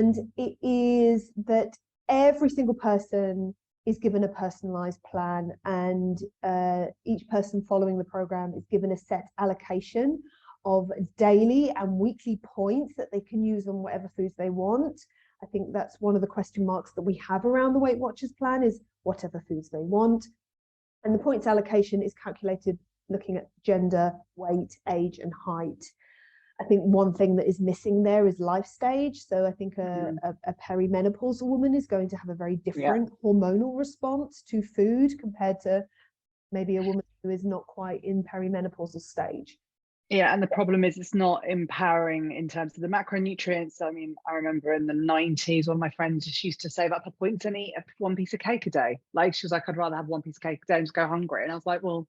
And it is that every single person is given a personalized plan, and each person following the program is given a set allocation of daily and weekly points that they can use on whatever foods they want. I think that's one of the question marks that we have around the Weight Watchers plan, is whatever foods they want. And the points allocation is calculated looking at gender, weight, age, and height. I think one thing that is missing there is life stage. So I think a perimenopausal woman is going to have a very different hormonal response to food compared to maybe a woman who is not quite in perimenopausal stage. Yeah, and the problem is it's not empowering in terms of the macronutrients. I mean, I remember in the 90s, one of my friends, she used to save up her points and eat one piece of cake a day. Like, she was like, I'd rather have one piece of cake a day and just go hungry. And I was like, well,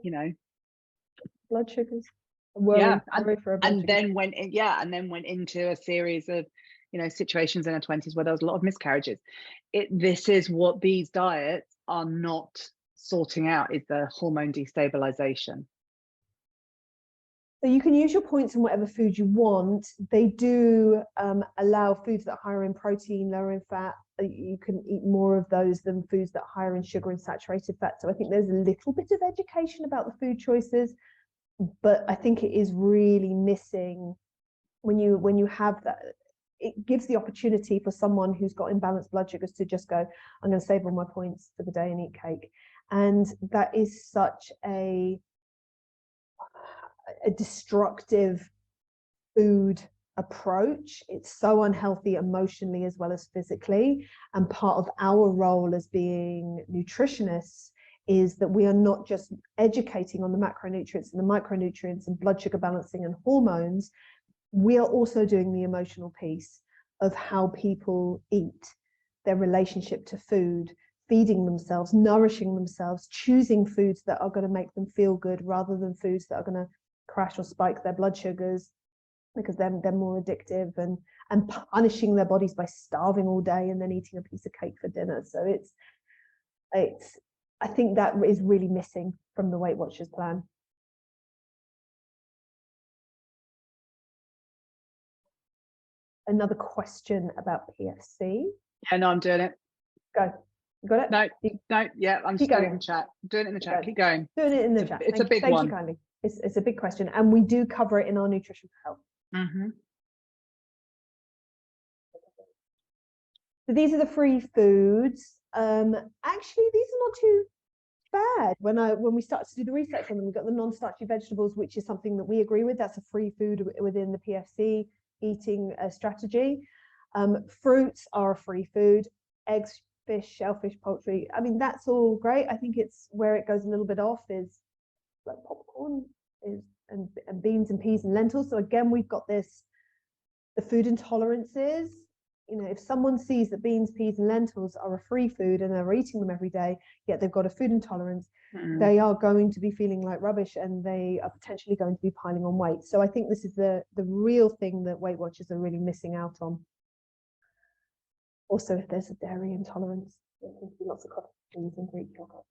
you know. Blood sugars. And then went into a series of, you know, situations in her 20s where there was a lot of miscarriages. This is what these diets are not sorting out, is the hormone destabilization. So you can use your points on whatever food you want. They do allow foods that are higher in protein, lower in fat. You can eat more of those than foods that are higher in sugar and saturated fat. So I think there's a little bit of education about the food choices, but I think it is really missing when you have that. It gives the opportunity for someone who's got imbalanced blood sugars to just go, I'm going to save all my points for the day and eat cake. And that is such a destructive food approach. It's so unhealthy emotionally as well as physically. And part of our role as being nutritionists is that we are not just educating on the macronutrients and the micronutrients and blood sugar balancing and hormones. We are also doing the emotional piece of how people eat, their relationship to food, feeding themselves, nourishing themselves, choosing foods that are going to make them feel good rather than foods that are going to crash or spike their blood sugars because they're more addictive, and punishing their bodies by starving all day and then eating a piece of cake for dinner. So it's I think that is really missing from the Weight Watchers plan. Another question about PFC. Yeah, no, I'm doing it. Go. You got it? No, yeah, I'm just doing it in the chat. Doing it in the chat. Keep going. Doing it in the chat. It's a big one. Thank you kindly. It's a big question, and we do cover it in our nutrition for health. Mm-hmm. So these are the free foods. Actually, these are not too bad. When we started to do the research on them, we've got the non-starchy vegetables, which is something that we agree with. That's a free food within the PFC eating strategy. Fruits are a free food. Eggs, fish, shellfish, poultry. I mean, that's all great. I think it's where it goes a little bit off is like popcorn and beans and peas and lentils. So again, we've got the food intolerances. You know, if someone sees that beans, peas, and lentils are a free food and they're eating them every day, yet they've got a food intolerance, they are going to be feeling like rubbish, and they are potentially going to be piling on weight. So I think this is the real thing that Weight Watchers are really missing out on. Also, if there's a dairy intolerance, there can be lots of coffee and Greek yogurt.